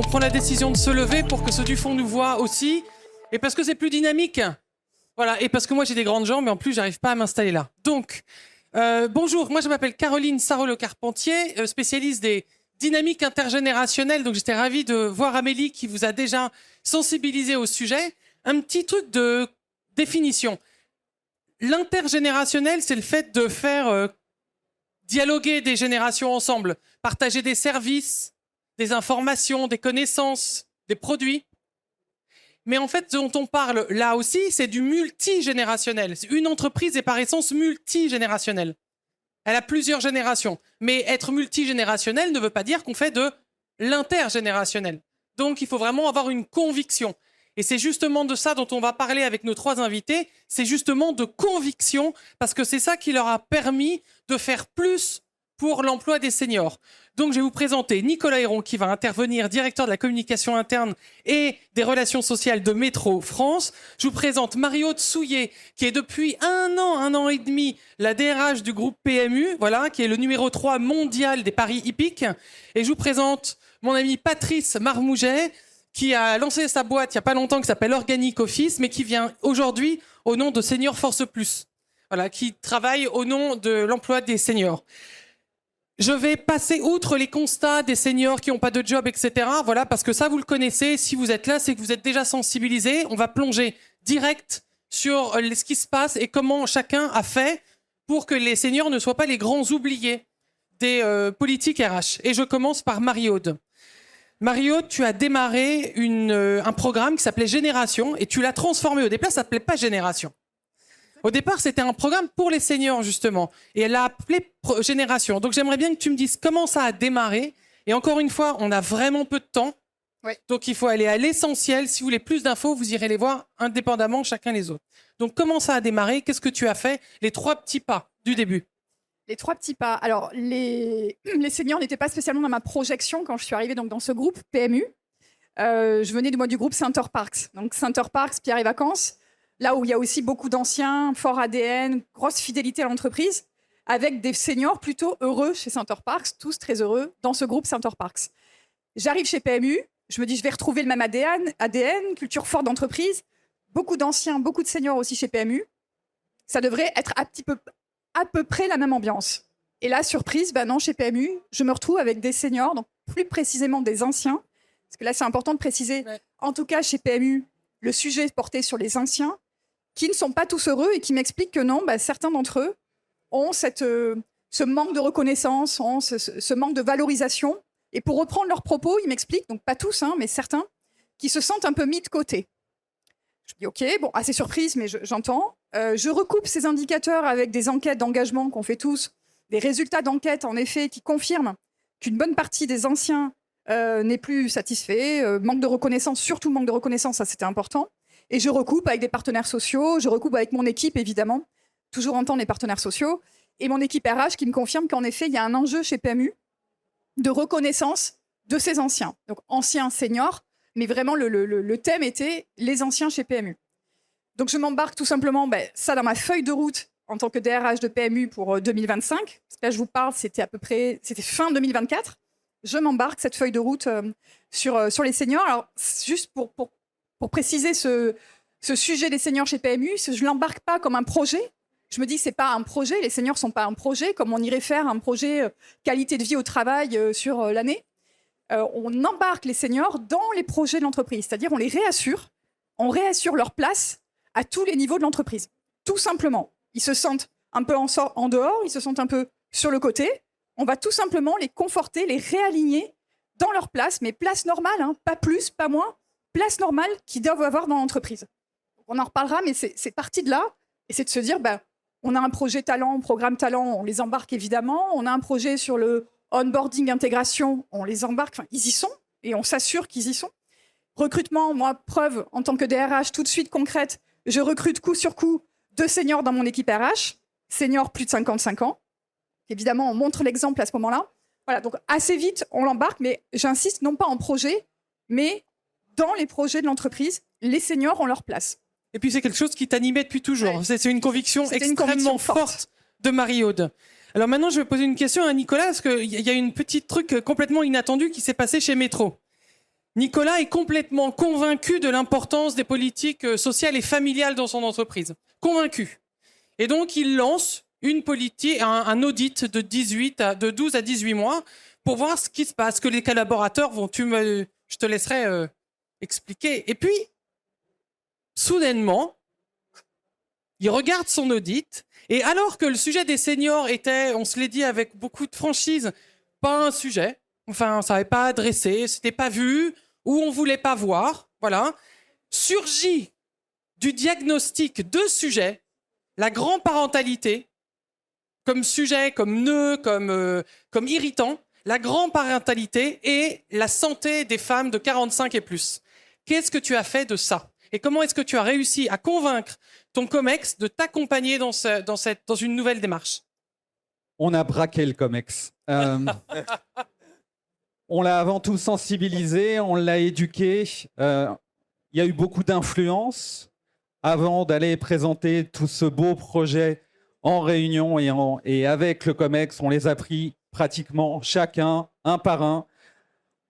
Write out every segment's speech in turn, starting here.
prend la décision de se lever pour que ceux du fond nous voient aussi. Et parce que c'est plus dynamique. Voilà, et parce que moi j'ai des grandes jambes, mais en plus j'arrive pas à m'installer là. Donc, bonjour, moi je m'appelle Caroline Sarrault-Le-Carpentier, spécialiste des dynamiques intergénérationnelles. Donc j'étais ravie de voir Amélie qui vous a déjà sensibilisé au sujet. Un petit truc de définition. L'intergénérationnel, c'est le fait de faire dialoguer des générations ensemble, partager des services, des informations, des connaissances, des produits. Mais en fait, ce dont on parle là aussi, c'est du multigénérationnel. Une entreprise est par essence multigénérationnelle. Elle a plusieurs générations. Mais être multigénérationnel ne veut pas dire qu'on fait de l'intergénérationnel. Donc, il faut vraiment avoir une conviction. Et c'est justement de ça dont on va parler avec nos trois invités. C'est justement de conviction, parce que c'est ça qui leur a permis de faire plus pour l'emploi des seniors. Donc, je vais vous présenter Nicolas Héron, qui va intervenir, directeur de la communication interne et des relations sociales de Métro France. Je vous présente Marie-Aude Souillet, qui est depuis un an et demi, la DRH du groupe PMU, voilà, qui est le numéro 3 mondial des paris hippiques. Et je vous présente mon ami Patrice Marmouget, qui a lancé sa boîte il n'y a pas longtemps, qui s'appelle Organic Office, mais qui vient aujourd'hui au nom de Senior Force Plus. Voilà, qui travaille au nom de l'emploi des seniors. Je vais passer outre les constats des seniors qui n'ont pas de job, etc. Voilà, parce que ça, vous le connaissez. Si vous êtes là, c'est que vous êtes déjà sensibilisés. On va plonger direct sur ce qui se passe et comment chacun a fait pour que les seniors ne soient pas les grands oubliés des politiques RH. Et je commence par Marie-Aude. Marie-Aude, tu as démarré un programme qui s'appelait Génération et tu l'as transformé. Au départ, ça ne s'appelait pas Génération. Au départ, c'était un programme pour les seniors, justement. Et elle l'a appelé Génération. Donc, j'aimerais bien que tu me dises comment ça a démarré. Et encore une fois, on a vraiment peu de temps. Ouais. Donc, il faut aller à l'essentiel. Si vous voulez plus d'infos, vous irez les voir indépendamment, chacun les autres. Donc, comment ça a démarré? Qu'est-ce que tu as fait? Les 3 petits pas du début. Les 3 petits pas. Alors, les seniors n'étaient pas spécialement dans ma projection quand je suis arrivée donc, dans ce groupe PMU. Je venais du groupe Center Parcs. Donc, Center Parcs, Pierre et Vacances. Là où il y a aussi beaucoup d'anciens, fort ADN, grosse fidélité à l'entreprise, avec des seniors plutôt heureux chez Center Parcs, tous très heureux dans ce groupe Center Parcs. J'arrive chez PMU, je me dis je vais retrouver le même ADN, culture forte d'entreprise, beaucoup d'anciens, beaucoup de seniors aussi chez PMU. Ça devrait être à peu près la même ambiance. Et là, surprise, ben non, chez PMU, je me retrouve avec des seniors, donc plus précisément des anciens, parce que là c'est important de préciser, ouais. En tout cas chez PMU, le sujet est porté sur les anciens, qui ne sont pas tous heureux et qui m'expliquent que non, bah, certains d'entre eux ont ce manque de reconnaissance, ont ce manque de valorisation. Et pour reprendre leurs propos, ils m'expliquent, donc pas tous, hein, mais certains, qui se sentent un peu mis de côté. Je dis ok, bon, assez surprise, mais j'entends. Je recoupe ces indicateurs avec des enquêtes d'engagement qu'on fait tous, des résultats d'enquête, en effet, qui confirment qu'une bonne partie des anciens n'est plus satisfait, manque de reconnaissance, surtout manque de reconnaissance, ça c'était important. Et je recoupe avec des partenaires sociaux, je recoupe avec mon équipe, évidemment, toujours entendre les partenaires sociaux, et mon équipe RH qui me confirme qu'en effet, il y a un enjeu chez PMU de reconnaissance de ces anciens. Donc, anciens seniors, mais vraiment, le thème était les anciens chez PMU. Donc, je m'embarque tout simplement, ça dans ma feuille de route en tant que DRH de PMU pour 2025. Parce que là, je vous parle, c'était fin 2024. Je m'embarque cette feuille de route sur les seniors. Alors, juste pour préciser ce sujet des seniors chez PMU, je ne l'embarque pas comme un projet. Je me dis que ce n'est pas un projet, les seniors ne sont pas un projet, comme on irait faire un projet qualité de vie au travail sur l'année. On embarque les seniors dans les projets de l'entreprise, c'est-à-dire on réassure leur place à tous les niveaux de l'entreprise. Tout simplement, ils se sentent un peu en dehors, ils se sentent un peu sur le côté. On va tout simplement les conforter, les réaligner dans leur place, mais place normale, hein, pas plus, pas moins. Place normale qu'ils doivent avoir dans l'entreprise. On en reparlera, mais c'est parti de là. Et c'est de se dire, on a un projet talent, programme talent, on les embarque évidemment. On a un projet sur le onboarding intégration, on les embarque. Enfin, ils y sont et on s'assure qu'ils y sont. Recrutement, moi, preuve, en tant que DRH, tout de suite concrète, je recrute coup sur coup 2 seniors dans mon équipe RH, seniors plus de 55 ans. Évidemment, on montre l'exemple à ce moment-là. Voilà, donc assez vite, on l'embarque, mais j'insiste, non pas en projet, mais dans les projets de l'entreprise, les seniors ont leur place. Et puis c'est quelque chose qui t'animait depuis toujours. Ouais. C'est une conviction extrêmement forte de Marie-Aude. Alors maintenant, je vais poser une question à Nicolas, parce qu'il y a une petite truc complètement inattendu qui s'est passé chez Métro. Nicolas est complètement convaincu de l'importance des politiques sociales et familiales dans son entreprise. Convaincu. Et donc, il lance une politique, un audit de 12 à 18 mois pour voir ce qui se passe, que les collaborateurs vont... je te laisserai expliquer. Et puis, soudainement, il regarde son audit, et alors que le sujet des seniors était, on se l'est dit avec beaucoup de franchise, pas un sujet, enfin, ça n'avait pas adressé, c'était pas vu, ou on voulait pas voir, voilà, surgit du diagnostic deux sujets, la grand-parentalité, comme sujet, comme nœud, comme irritant, la grand-parentalité et la santé des femmes de 45 et plus. Qu'est-ce que tu as fait de ça? Et comment est-ce que tu as réussi à convaincre ton COMEX de t'accompagner dans une nouvelle démarche? On a braqué le COMEX. On l'a avant tout sensibilisé, on l'a éduqué. Il y a eu beaucoup d'influence avant d'aller présenter tout ce beau projet en réunion et avec le COMEX. On les a pris pratiquement chacun, un par un.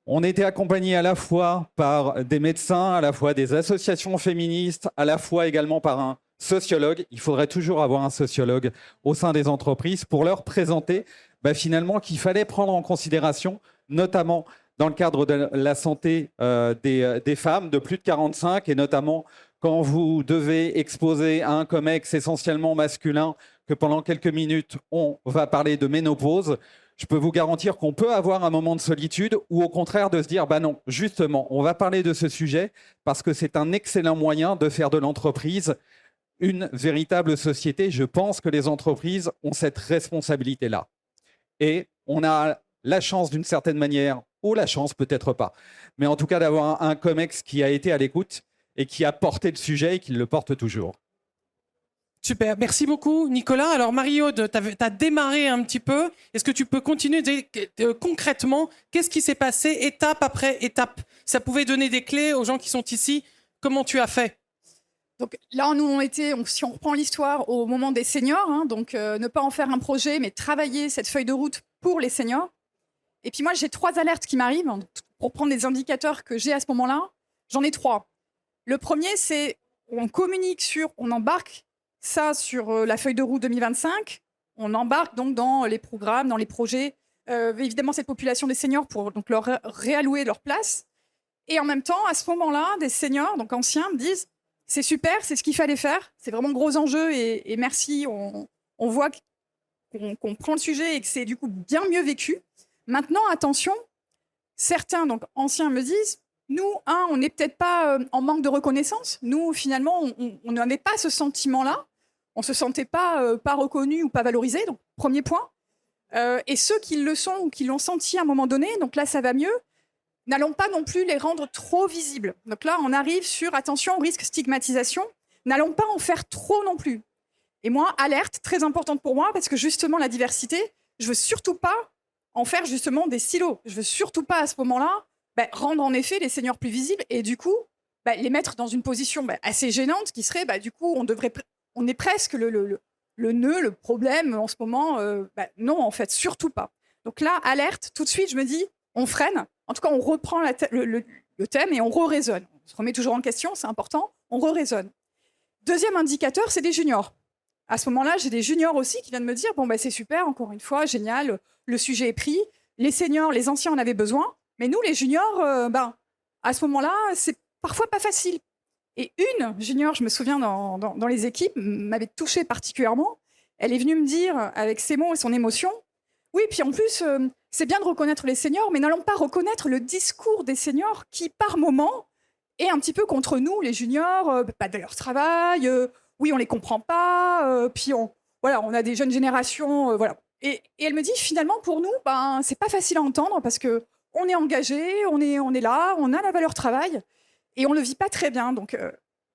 On était accompagnés à la fois par des médecins, à la fois des associations féministes, à la fois également par un sociologue. Il faudrait toujours avoir un sociologue au sein des entreprises pour leur présenter finalement qu'il fallait prendre en considération, notamment dans le cadre de la santé des femmes de plus de 45, et notamment quand vous devez exposer à un COMEX essentiellement masculin que pendant quelques minutes, on va parler de ménopause. Je peux vous garantir qu'on peut avoir un moment de solitude ou au contraire de se dire, non, justement, on va parler de ce sujet parce que c'est un excellent moyen de faire de l'entreprise une véritable société. Je pense que les entreprises ont cette responsabilité-là. Et on a la chance d'une certaine manière, ou la chance peut-être pas, mais en tout cas d'avoir un COMEX qui a été à l'écoute et qui a porté le sujet et qui le porte toujours. Super, merci beaucoup Nicolas. Alors Marie-Aude, tu as démarré un petit peu. Est-ce que tu peux continuer concrètement, qu'est-ce qui s'est passé étape après étape? Ça pouvait donner des clés aux gens qui sont ici. Comment tu as fait? Donc là, nous si on reprend l'histoire au moment des seniors, donc ne pas en faire un projet, mais travailler cette feuille de route pour les seniors. Et puis moi, j'ai 3 alertes qui m'arrivent pour prendre des indicateurs que j'ai à ce moment-là. J'en ai 3. Le premier, c'est on embarque ça sur la feuille de route 2025. On embarque donc dans les programmes, dans les projets, évidemment cette population des seniors pour donc leur réallouer leur place. Et en même temps, à ce moment-là, des seniors, donc anciens, me disent c'est super, c'est ce qu'il fallait faire, c'est vraiment gros enjeu et merci, on voit qu'on prend le sujet et que c'est du coup bien mieux vécu. Maintenant, attention, certains donc anciens me disent nous, on n'est peut-être pas en manque de reconnaissance. Nous, finalement, on n'avait pas ce sentiment-là. On ne se sentait pas reconnu ou pas valorisé. Donc, premier point. Et ceux qui le sont ou qui l'ont senti à un moment donné, donc là, ça va mieux, n'allons pas non plus les rendre trop visibles. Donc là, on arrive sur, attention, risque stigmatisation. N'allons pas en faire trop non plus. Et moi, alerte, très importante pour moi, parce que justement, la diversité, je veux surtout pas en faire justement des silos. Je veux surtout pas, à ce moment-là, rendre en effet les seniors plus visibles et du coup les mettre dans une position assez gênante qui serait du coup on est presque le nœud, le problème en ce moment. Non, en fait, surtout pas. Donc là, alerte, tout de suite, je me dis, on freine. En tout cas, on reprend le thème et on re-raisonne. On se remet toujours en question, c'est important, on re-raisonne. Deuxième indicateur, c'est des juniors. À ce moment-là, j'ai des juniors aussi qui viennent me dire, c'est super, encore une fois, génial, le sujet est pris. Les seniors, les anciens en avaient besoin. Mais nous, les juniors, à ce moment-là, c'est parfois pas facile. Et une junior, je me souviens, dans les équipes, m'avait touchée particulièrement. Elle est venue me dire, avec ses mots et son émotion, oui, puis en plus, c'est bien de reconnaître les seniors, mais n'allons pas reconnaître le discours des seniors qui, par moment, est un petit peu contre nous, les juniors, pas de leur travail, oui, on les comprend pas, puis on a des jeunes générations, voilà. Et elle me dit, finalement, pour nous, c'est pas facile à entendre parce que on est engagé, on est là, on a la valeur travail et on ne le vit pas très bien. Donc,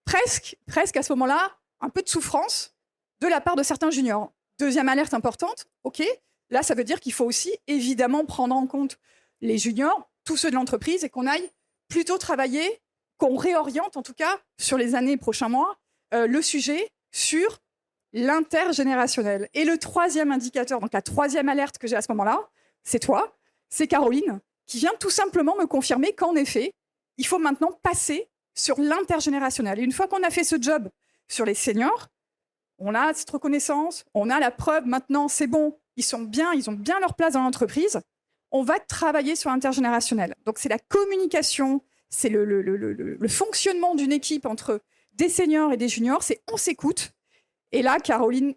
presque à ce moment-là, un peu de souffrance de la part de certains juniors. Deuxième alerte importante, OK, là, ça veut dire qu'il faut aussi évidemment prendre en compte les juniors, tous ceux de l'entreprise et qu'on aille plutôt travailler, qu'on réoriente en tout cas sur les années, prochains mois, le sujet sur l'intergénérationnel. Et le troisième indicateur, donc la troisième alerte que j'ai à ce moment-là, c'est toi, c'est Caroline, qui vient tout simplement me confirmer qu'en effet, il faut maintenant passer sur l'intergénérationnel. Et une fois qu'on a fait ce job sur les seniors, on a cette reconnaissance, on a la preuve, maintenant c'est bon, ils ont bien leur place dans l'entreprise, on va travailler sur l'intergénérationnel. Donc c'est la communication, c'est le fonctionnement d'une équipe entre des seniors et des juniors, c'est on s'écoute. Et là, Caroline,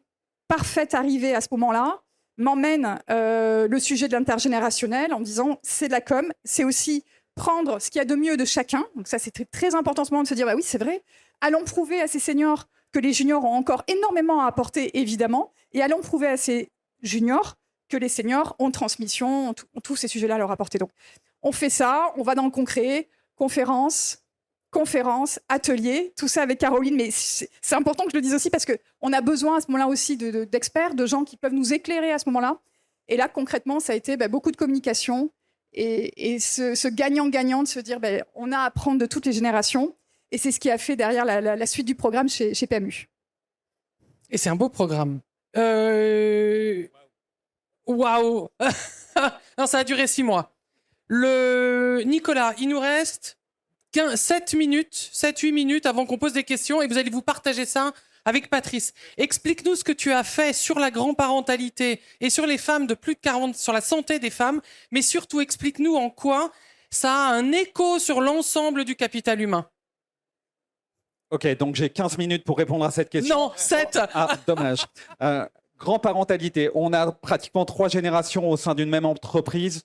parfaite arrivée à ce moment-là, m'emmène le sujet de l'intergénérationnel en disant c'est de la com, c'est aussi prendre ce qu'il y a de mieux de chacun. Donc ça, c'est très, très important en ce moment de se dire, bah oui, c'est vrai, allons prouver à ces seniors que les juniors ont encore énormément à apporter, évidemment, et allons prouver à ces juniors que les seniors ont transmission, ont tous ces sujets-là à leur apporter. Donc, on fait ça, on va dans le concret, conférences, ateliers, tout ça avec Caroline, mais c'est important que je le dise aussi parce qu'on a besoin à ce moment-là aussi d'experts, de gens qui peuvent nous éclairer à ce moment-là. Et là, concrètement, ça a été beaucoup de communication et ce gagnant-gagnant de se dire on a à apprendre de toutes les générations. Et c'est ce qui a fait derrière la suite du programme chez PMU. Et c'est un beau programme. Waouh. Non, ça a duré 6 mois. Nicolas, il nous reste 7-8 minutes avant qu'on pose des questions et vous allez vous partager ça avec Patrice. Explique-nous ce que tu as fait sur la grand-parentalité et sur les femmes de plus de 40, sur la santé des femmes, mais surtout explique-nous en quoi ça a un écho sur l'ensemble du capital humain. Ok, donc j'ai 15 minutes pour répondre à cette question. Non, 7. Ah, dommage. Grand-parentalité, on a pratiquement 3 générations au sein d'une même entreprise,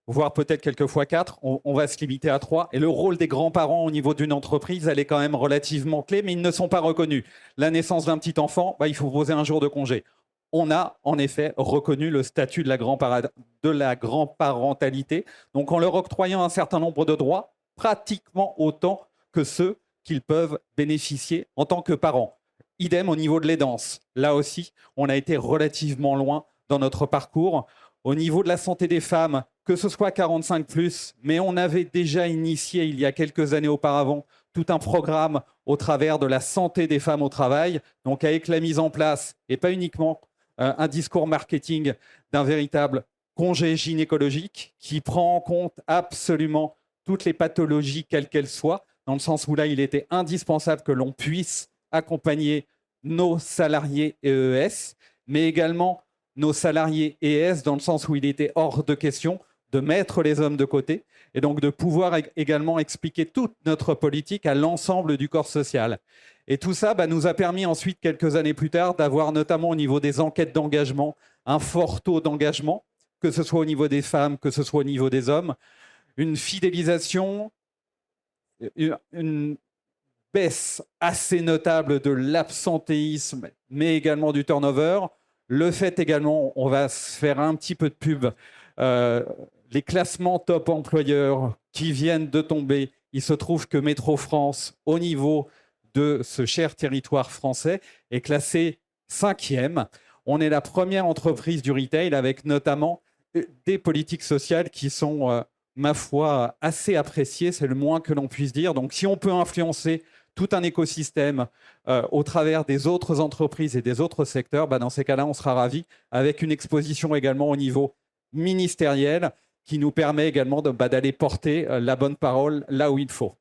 voire peut-être quelquefois 4. On va se limiter à 3. Et le rôle des grands-parents au niveau d'une entreprise, elle est quand même relativement clé, mais ils ne sont pas reconnus. La naissance d'un petit enfant, il faut poser un jour de congé. On a en effet reconnu le statut de la grand-parentalité, donc en leur octroyant un certain nombre de droits, pratiquement autant que ceux qu'ils peuvent bénéficier en tant que parents. Idem au niveau de l'aidance. Là aussi, on a été relativement loin dans notre parcours. Au niveau de la santé des femmes, que ce soit 45+, mais on avait déjà initié il y a quelques années auparavant tout un programme au travers de la santé des femmes au travail, donc avec la mise en place, et pas uniquement un discours marketing, d'un véritable congé gynécologique qui prend en compte absolument toutes les pathologies, quelles qu'elles soient, dans le sens où là, il était indispensable que l'on puisse accompagner nos salariés EES, mais également nos salariés ES, dans le sens où il était hors de question de mettre les hommes de côté et donc de pouvoir également expliquer toute notre politique à l'ensemble du corps social. Et tout ça nous a permis ensuite, quelques années plus tard, d'avoir notamment au niveau des enquêtes d'engagement, un fort taux d'engagement, que ce soit au niveau des femmes, que ce soit au niveau des hommes, une fidélisation, une baisse assez notable de l'absentéisme, mais également du turnover. Le fait également, on va se faire un petit peu de pub, les classements top employeurs qui viennent de tomber. Il se trouve que Métro France, au niveau de ce cher territoire français, est classé 5e. On est la première entreprise du retail avec notamment des politiques sociales qui sont, ma foi, assez appréciées. C'est le moins que l'on puisse dire. Donc, si on peut influencer tout un écosystème au travers des autres entreprises et des autres secteurs, dans ces cas-là, on sera ravis, avec une exposition également au niveau ministériel qui nous permet également d'aller porter la bonne parole là où il faut.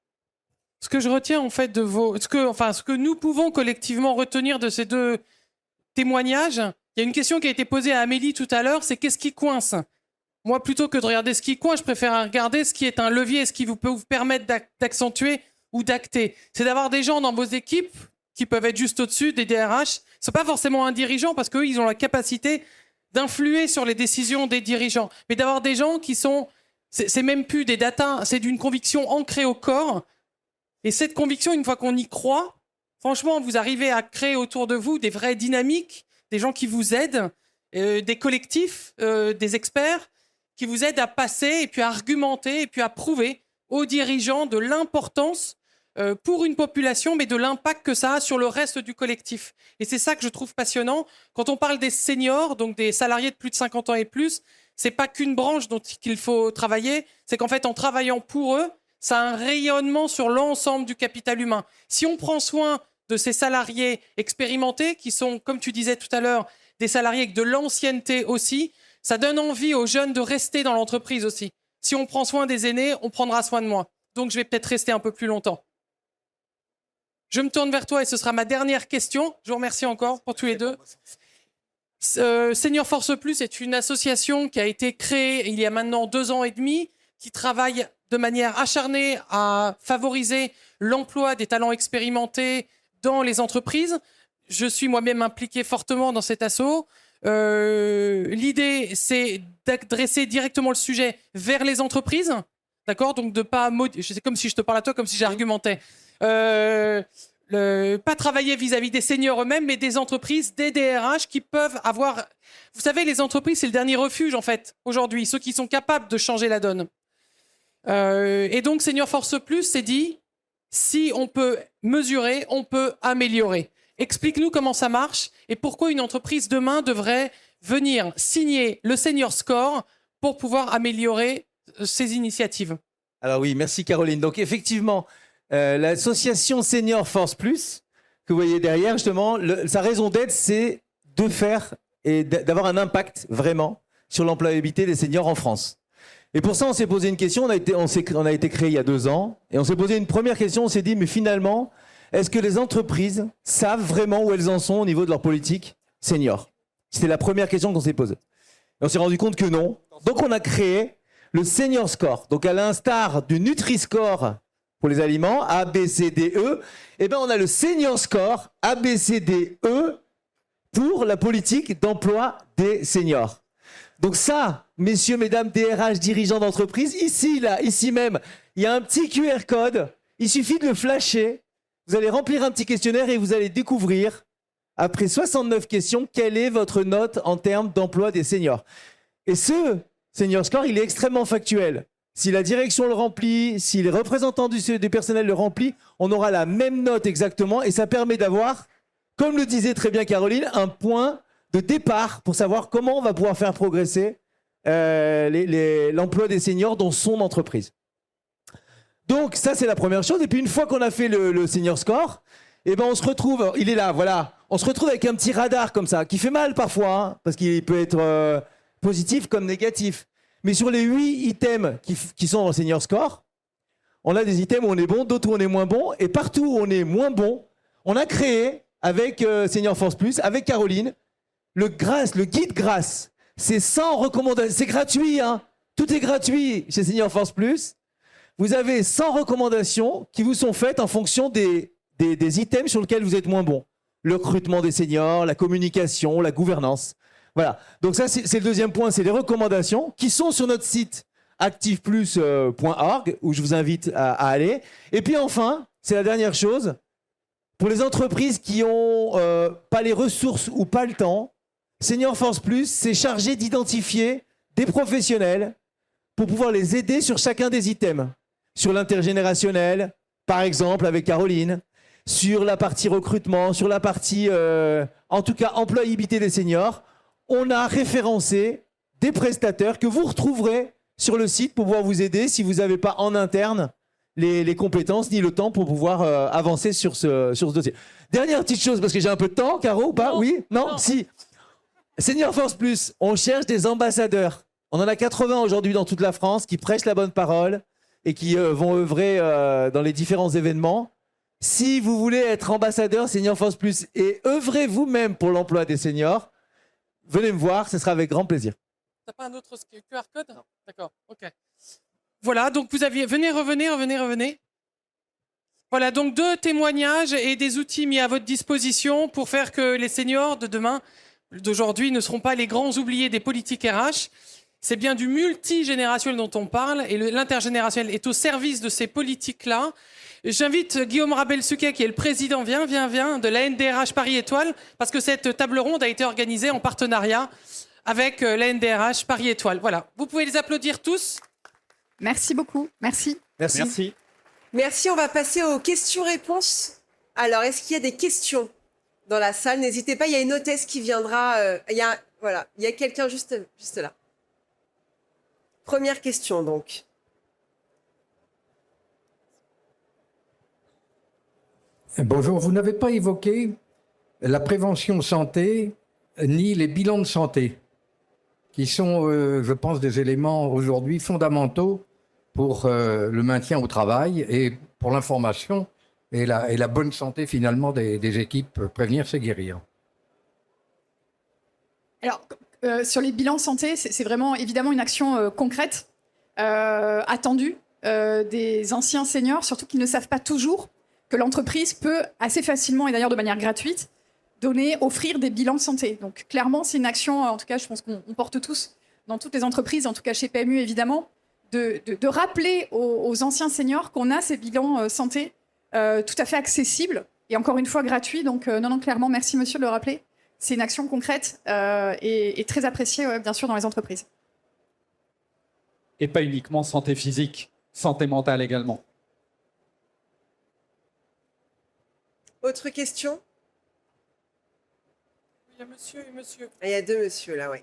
Ce que je retiens en fait de ce que nous pouvons collectivement retenir de ces 2 témoignages, il y a une question qui a été posée à Amélie tout à l'heure, c'est qu'est-ce qui coince ? Moi, plutôt que de regarder ce qui coince, je préfère regarder ce qui est un levier, ce qui peut vous permettre d'accentuer ou d'acter. C'est d'avoir des gens dans vos équipes qui peuvent être juste au-dessus des DRH. C'est pas forcément un dirigeant parce qu'eux, ils ont la capacité d'influer sur les décisions des dirigeants. Mais d'avoir des gens qui sont... C'est même plus des data, c'est d'une conviction ancrée au corps. Et cette conviction, une fois qu'on y croit, franchement, vous arrivez à créer autour de vous des vraies dynamiques, des gens qui vous aident, des collectifs, des experts qui vous aident à passer et puis à argumenter et puis à prouver aux dirigeants de l'importance pour une population, mais de l'impact que ça a sur le reste du collectif. Et c'est ça que je trouve passionnant. Quand on parle des seniors, donc des salariés de plus de 50 ans et plus, c'est pas qu'une branche dont il faut travailler, c'est qu'en fait, en travaillant pour eux, ça a un rayonnement sur l'ensemble du capital humain. Si on prend soin de ces salariés expérimentés, qui sont, comme tu disais tout à l'heure, des salariés avec de l'ancienneté aussi, ça donne envie aux jeunes de rester dans l'entreprise aussi. Si on prend soin des aînés, on prendra soin de moi. donc je vais peut-être rester un peu plus longtemps. Je me tourne vers toi et ce sera ma dernière question. Je vous remercie encore pour tous les deux. Senior Force Plus est une association qui a été créée il y a maintenant 2 ans et demi, qui travaille de manière acharnée à favoriser l'emploi des talents expérimentés dans les entreprises. Je suis moi-même impliqué fortement dans cet asso. L'idée, c'est d'adresser directement le sujet vers les entreprises, d'accord ? Donc de pas, c'est comme si je te parle à toi, comme si j'argumentais. Pas travailler vis-à-vis des seniors eux-mêmes, mais des entreprises, des DRH qui peuvent avoir... Vous savez, les entreprises, c'est le dernier refuge, en fait, aujourd'hui, ceux qui sont capables de changer la donne. Et donc, Senior Force Plus s'est dit, si on peut mesurer, on peut améliorer. Explique-nous comment ça marche et pourquoi une entreprise demain devrait venir signer le Senior Score pour pouvoir améliorer ses initiatives. Alors oui, merci Caroline. Donc effectivement, l'association Senior Force Plus, que vous voyez derrière, justement, sa raison d'être, c'est de faire et d'avoir un impact vraiment sur l'employabilité des seniors en France. Et pour ça, on s'est posé une question, on a été créé il y a 2 ans, et on s'est posé une première question, on s'est dit, mais finalement, est-ce que les entreprises savent vraiment où elles en sont au niveau de leur politique senior? C'était la première question qu'on s'est posée. Et on s'est rendu compte que non. Donc on a créé le Senior Score. Donc à l'instar du Nutri-Score pour les aliments, A, B, C, D, E, eh ben on a le Senior Score A, B, C, D, E pour la politique d'emploi des seniors. Donc ça, messieurs, mesdames, DRH, dirigeants d'entreprise, ici même, il y a un petit QR code. Il suffit de le flasher. Vous allez remplir un petit questionnaire et vous allez découvrir, après 69 questions, quelle est votre note en termes d'emploi des seniors. Et ce Senior Score, il est extrêmement factuel. Si la direction le remplit, si les représentants du personnel le remplissent, on aura la même note exactement et ça permet d'avoir, comme le disait très bien Caroline, un point de départ pour savoir comment on va pouvoir faire progresser l'emploi des seniors dans son entreprise. Donc ça, c'est la première chose. Et puis une fois qu'on a fait le Senior Score, eh ben, on se retrouve, il est là, voilà. On se retrouve avec un petit radar comme ça, qui fait mal parfois, hein, parce qu'il peut être positif comme négatif. Mais sur les 8 items qui sont dans le Senior Score, on a des items où on est bon, d'autres où on est moins bon. Et partout où on est moins bon, on a créé, avec Senior Force Plus, avec Caroline, le guide grâce. C'est 100 recommandations. C'est gratuit, hein. Tout est gratuit chez Senior Force Plus. Vous avez 100 recommandations qui vous sont faites en fonction des items sur lesquels vous êtes moins bon. Le recrutement des seniors, la communication, la gouvernance. Voilà. Donc ça, c'est le deuxième point, c'est les recommandations qui sont sur notre site activeplus.org où je vous invite à aller. Et puis enfin, c'est la dernière chose, pour les entreprises qui n'ont pas les ressources ou pas le temps, Senior Force Plus, c'est chargé d'identifier des professionnels pour pouvoir les aider sur chacun des items. Sur l'intergénérationnel, par exemple, avec Caroline, sur la partie recrutement, sur la partie, en tout cas, employabilité des seniors, on a référencé des prestataires que vous retrouverez sur le site pour pouvoir vous aider si vous n'avez pas en interne les compétences ni le temps pour pouvoir avancer sur ce dossier. Dernière petite chose, parce que j'ai un peu de temps, Caro, ou pas? Oui? Non? Si. Senior Force Plus, on cherche des ambassadeurs. On en a 80 aujourd'hui dans toute la France qui prêchent la bonne parole et qui vont œuvrer dans les différents événements. Si vous voulez être ambassadeur Senior Force Plus et œuvrez vous-même pour l'emploi des seniors, venez me voir, ce sera avec grand plaisir. T'as pas un autre QR code? D'accord, ok. Voilà, donc vous aviez... Revenez. Voilà, donc 2 témoignages et des outils mis à votre disposition pour faire que les seniors de demain, d'aujourd'hui, ne seront pas les grands oubliés des politiques RH. C'est bien du multigénérationnel dont on parle et l'intergénérationnel est au service de ces politiques-là. J'invite Guillaume Rabel-Suquet, qui est le président, viens, de la NDRH Paris Étoile, parce que cette table ronde a été organisée en partenariat avec la NDRH Paris Étoile. Voilà, vous pouvez les applaudir tous. Merci beaucoup. Merci. Merci. Merci, on va passer aux questions-réponses. Alors, est-ce qu'il y a des questions dans la salle? N'hésitez pas, il y a une hôtesse qui viendra. Il y a quelqu'un juste là. Première question, donc. Bonjour, vous n'avez pas évoqué la prévention santé ni les bilans de santé, qui sont, je pense, des éléments aujourd'hui fondamentaux pour le maintien au travail et pour l'information et la bonne santé finalement des équipes. Prévenir, c'est guérir. Alors, sur les bilans santé, c'est vraiment évidemment une action concrète, attendue des anciens seniors, surtout qu'ils ne savent pas toujours que l'entreprise peut assez facilement, et d'ailleurs de manière gratuite, offrir des bilans de santé. Donc clairement, c'est une action, en tout cas je pense qu'on porte tous dans toutes les entreprises, en tout cas chez PMU évidemment, de rappeler aux anciens seniors qu'on a ces bilans santé tout à fait accessibles et encore une fois gratuits. Donc non, clairement, merci monsieur de le rappeler. C'est une action concrète et très appréciée, bien sûr, dans les entreprises. Et pas uniquement santé physique, santé mentale également. Autre question? Il y a monsieur et monsieur. Ah, il y a deux monsieur là, oui.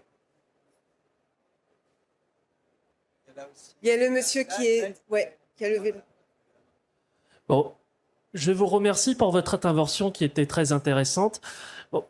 Il y a le monsieur qui a levé le... Bon, je vous remercie pour votre intervention qui était très intéressante. Bon,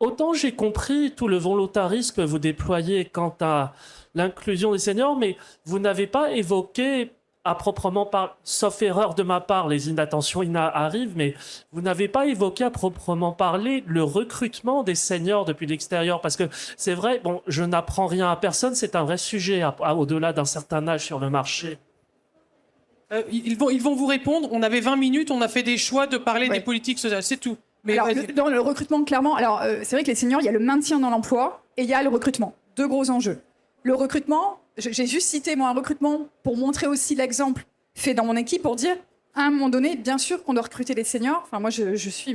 autant j'ai compris tout le volontarisme que vous déployez quant à l'inclusion des seniors, mais vous n'avez pas évoqué à proprement parler, sauf erreur de ma part, les inattentions arrivent, mais vous n'avez pas évoqué à proprement parler le recrutement des seniors depuis l'extérieur, parce que c'est vrai, bon, je n'apprends rien à personne, c'est un vrai sujet au-delà d'un certain âge sur le marché. Ils vont vous répondre. On avait 20 minutes, on a fait des choix de parler des politiques sociales, c'est tout. Mais alors, dans le recrutement, clairement, alors c'est vrai que les seniors, il y a le maintien dans l'emploi et il y a le recrutement. Deux gros enjeux. Le recrutement, j'ai juste cité moi un recrutement pour montrer aussi l'exemple fait dans mon équipe pour dire, à un moment donné, bien sûr qu'on doit recruter des seniors. Enfin, moi, je suis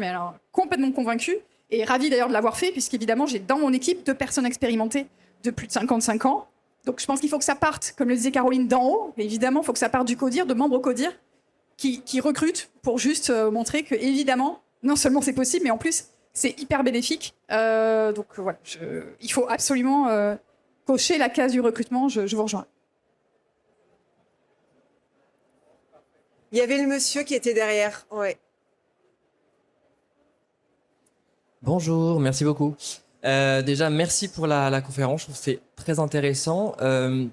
complètement convaincue et ravie d'ailleurs de l'avoir fait, puisqu'évidemment, j'ai dans mon équipe 2 personnes expérimentées de plus de 55 ans. Donc, je pense qu'il faut que ça parte, comme le disait Caroline, d'en haut. Et évidemment, il faut que ça parte du CODIR, de membres CODIR qui recrutent pour juste montrer que, évidemment, non seulement c'est possible, mais en plus, c'est hyper bénéfique. Donc, voilà, il faut absolument cocher la case du recrutement. Je vous rejoins. Il y avait le monsieur qui était derrière. Ouais. Bonjour, merci beaucoup. Déjà, merci pour la conférence, je trouve que c'est très intéressant. Il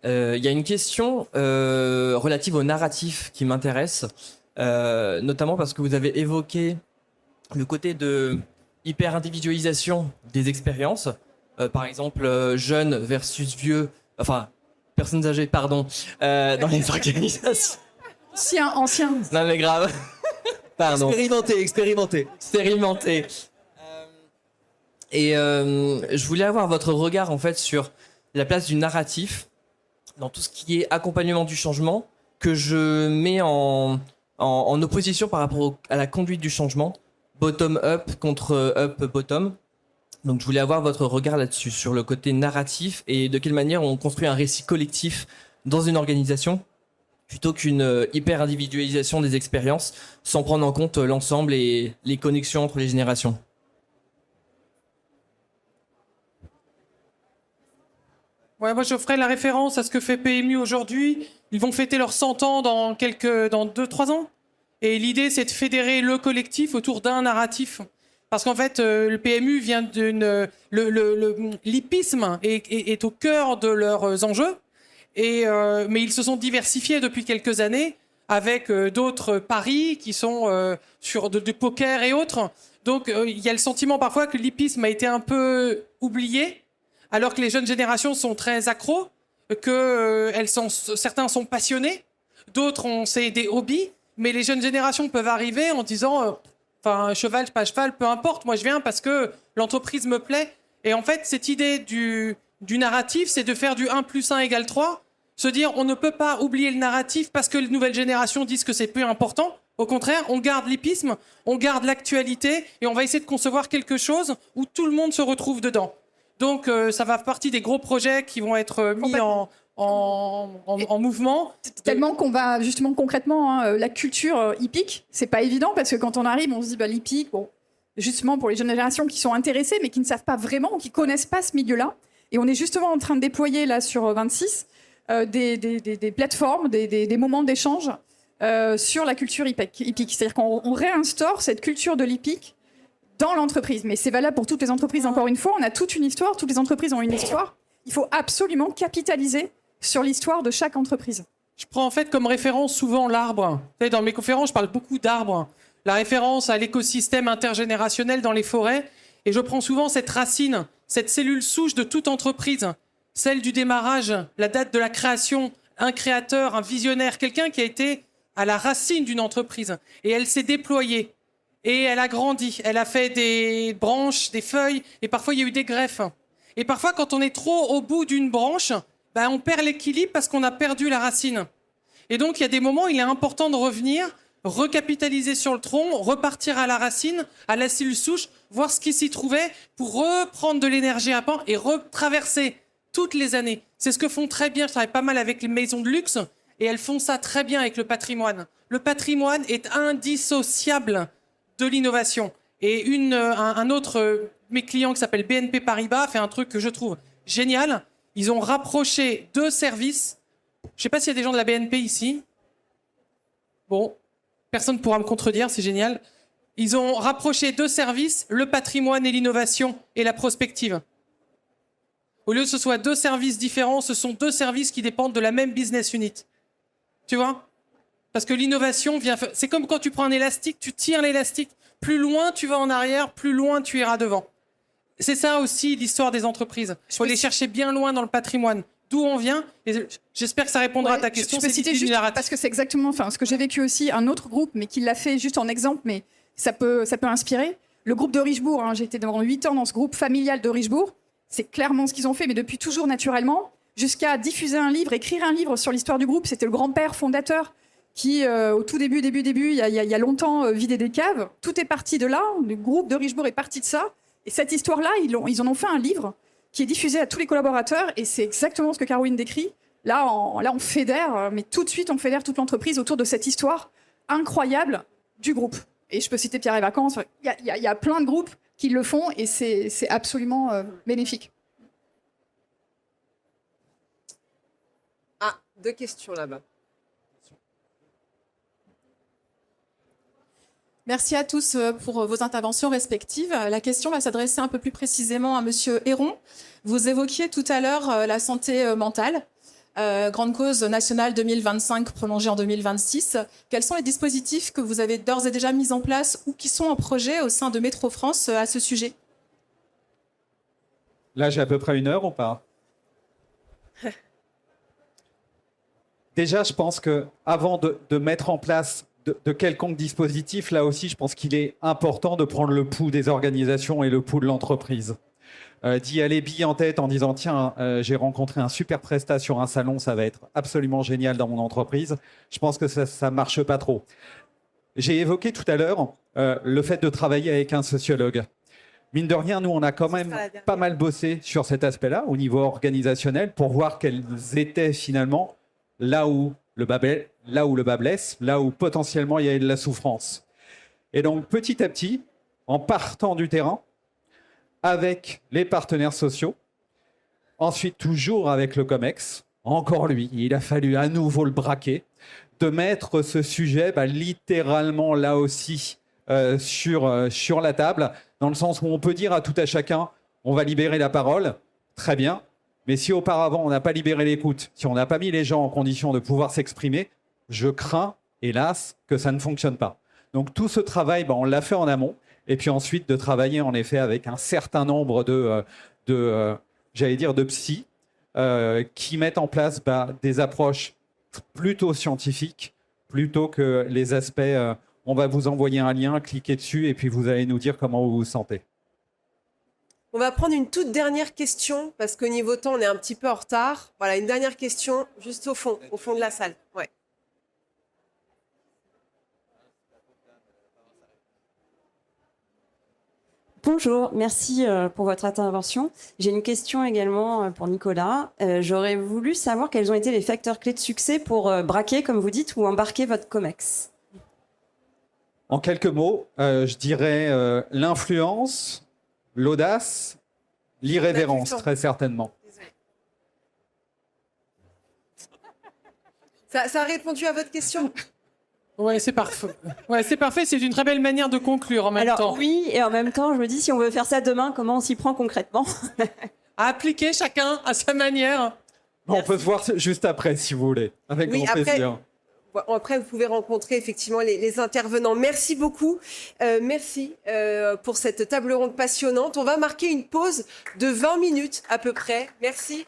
y a une question relative au narratif qui m'intéresse, notamment parce que vous avez évoqué le côté de hyper-individualisation des expériences, par exemple jeunes versus vieux, enfin personnes âgées, pardon, dans les organisations. Ancien. Non mais grave. Pardon. Expérimenté. Et je voulais avoir votre regard en fait sur la place du narratif dans tout ce qui est accompagnement du changement, que je mets en opposition par rapport à la conduite du changement, bottom-up contre up-bottom. Donc je voulais avoir votre regard là-dessus, sur le côté narratif et de quelle manière on construit un récit collectif dans une organisation, plutôt qu'une hyper-individualisation des expériences, sans prendre en compte l'ensemble et les connexions entre les générations. Ouais, moi je ferai la référence à ce que fait PMU aujourd'hui. Ils vont fêter leurs 100 ans dans 2-3 ans. Et l'idée, c'est de fédérer le collectif autour d'un narratif. Parce qu'en fait, le PMU vient l'hippisme est au cœur de leurs enjeux. Mais ils se sont diversifiés depuis quelques années avec d'autres paris qui sont sur du poker et autres. Donc, il y a le sentiment parfois que l'hippisme a été un peu oublié, alors que les jeunes générations sont très accros, que certains sont passionnés, d'autres c'est des hobbies, mais les jeunes générations peuvent arriver en disant cheval, pas cheval, peu importe, moi je viens parce que l'entreprise me plaît. Et en fait, cette idée du narratif, c'est de faire du 1 + 1 = 3, se dire on ne peut pas oublier le narratif parce que les nouvelles générations disent que c'est plus important. Au contraire, on garde l'hippisme, on garde l'actualité et on va essayer de concevoir quelque chose où tout le monde se retrouve dedans. Donc, ça va faire partie des gros projets qui vont être mis en mouvement. Tellement qu'on va justement concrètement, la culture hippique, c'est pas évident parce que quand on arrive, on se dit l'hippique, bon, justement pour les jeunes générations qui sont intéressées mais qui ne savent pas vraiment, qui connaissent pas ce milieu-là. Et on est justement en train de déployer là sur 26 des plateformes, des moments d'échange sur la culture hippique. C'est-à-dire qu'on réinstaure cette culture de l'hippique dans l'entreprise. Mais c'est valable pour toutes les entreprises, encore une fois. On a toute une histoire, toutes les entreprises ont une histoire. Il faut absolument capitaliser sur l'histoire de chaque entreprise. Je prends en fait comme référence souvent l'arbre. Vous savez, dans mes conférences, je parle beaucoup d'arbres. La référence à l'écosystème intergénérationnel dans les forêts. Et je prends souvent cette racine, cette cellule souche de toute entreprise. Celle du démarrage, la date de la création, un créateur, un visionnaire, quelqu'un qui a été à la racine d'une entreprise. Et elle s'est déployée. Et elle a grandi. Elle a fait des branches, des feuilles. Et parfois, il y a eu des greffes. Et parfois, quand on est trop au bout d'une branche, on perd l'équilibre parce qu'on a perdu la racine. Et donc, il y a des moments où il est important de revenir, recapitaliser sur le tronc, repartir à la racine, à la cellule souche, voir ce qui s'y trouvait pour reprendre de l'énergie à pan et retraverser toutes les années. C'est ce que font très bien, je travaille pas mal avec les maisons de luxe, et elles font ça très bien avec le patrimoine. Le patrimoine est indissociable de l'innovation. Et un autre, mes clients qui s'appelle BNP Paribas, fait un truc que je trouve génial. Ils ont rapproché 2 services. Je ne sais pas s'il y a des gens de la BNP ici. Bon, personne ne pourra me contredire, c'est génial. Ils ont rapproché 2 services, le patrimoine et l'innovation et la prospective. Au lieu que ce soit 2 services différents, ce sont 2 services qui dépendent de la même business unit. Tu vois ? Parce que l'innovation vient... C'est comme quand tu prends un élastique, tu tires l'élastique. Plus loin tu vas en arrière, plus loin tu iras devant. C'est ça aussi l'histoire des entreprises. Il faut les chercher bien loin dans le patrimoine. D'où on vient. Et j'espère que ça répondra à ta question. Je peux citer juste, parce que c'est exactement ce que j'ai vécu aussi, un autre groupe, mais qui l'a fait juste en exemple, mais ça peut inspirer. Le groupe de Richebourg, j'ai été pendant 8 ans dans ce groupe familial de Richebourg. C'est clairement ce qu'ils ont fait, mais depuis toujours naturellement, jusqu'à diffuser un livre, écrire un livre sur l'histoire du groupe. C'était le grand-père fondateur qui, au tout début, il y a longtemps, vidait des caves. Tout est parti de là. Le groupe de Richebourg est parti de ça. Et cette histoire-là, ils en ont fait un livre qui est diffusé à tous les collaborateurs. Et c'est exactement ce que Caroline décrit. Là, on fédère, mais tout de suite, on fédère toute l'entreprise autour de cette histoire incroyable du groupe. Et je peux citer Pierre et Vacances. Il y a plein de groupes qui le font et c'est absolument bénéfique. Ah, 2 questions là-bas. Merci à tous pour vos interventions respectives. La question va s'adresser un peu plus précisément à Monsieur Héron. Vous évoquiez tout à l'heure la santé mentale, grande cause nationale 2025 prolongée en 2026. Quels sont les dispositifs que vous avez d'ores et déjà mis en place ou qui sont en projet au sein de Métro France à ce sujet? Là, j'ai à peu près 1 heure ou pas? Déjà, je pense qu'avant de mettre en place de quelconque dispositif, là aussi, je pense qu'il est important de prendre le pouls des organisations et le pouls de l'entreprise. D'y aller bille en tête en disant « Tiens, j'ai rencontré un super prestat sur un salon, ça va être absolument génial dans mon entreprise », je pense que ça ne marche pas trop. J'ai évoqué tout à l'heure le fait de travailler avec un sociologue. Mine de rien, nous, on a quand même pas mal bossé sur cet aspect-là, au niveau organisationnel, pour voir quels étaient finalement là où le bas blesse, là où potentiellement il y a de la souffrance. Et donc, petit à petit, en partant du terrain, avec les partenaires sociaux, ensuite toujours avec le COMEX, encore lui, il a fallu à nouveau le braquer, de mettre ce sujet littéralement là aussi sur la table, dans le sens où on peut dire à tout à chacun, on va libérer la parole, très bien, mais si auparavant on n'a pas libéré l'écoute, si on n'a pas mis les gens en condition de pouvoir s'exprimer, je crains, hélas, que ça ne fonctionne pas. Donc tout ce travail, on l'a fait en amont, et puis ensuite de travailler en effet avec un certain nombre de psys qui mettent en place des approches plutôt scientifiques, plutôt que les aspects on va vous envoyer un lien, cliquez dessus, et puis vous allez nous dire comment vous vous sentez. On va prendre une toute dernière question, parce qu'au niveau temps, on est un petit peu en retard. Voilà, une dernière question, juste au fond de la salle. Ouais. Bonjour, merci pour votre intervention. J'ai une question également pour Nicolas. J'aurais voulu savoir quels ont été les facteurs clés de succès pour braquer, comme vous dites, ou embarquer votre COMEX. En quelques mots, je dirais l'influence, l'audace, l'irrévérence, très certainement. Ça a répondu à votre question? Ouais, c'est parfait. Ouais, c'est parfait. C'est une très belle manière de conclure en même temps. Alors oui, et en même temps, je me dis, si on veut faire ça demain, comment on s'y prend concrètement? À appliquer chacun à sa manière. On peut se voir juste après, si vous voulez. Avec Oui, grand après- plaisir. Après, vous pouvez rencontrer effectivement les intervenants. Merci beaucoup. Merci pour cette table ronde passionnante. On va marquer une pause de 20 minutes à peu près. Merci.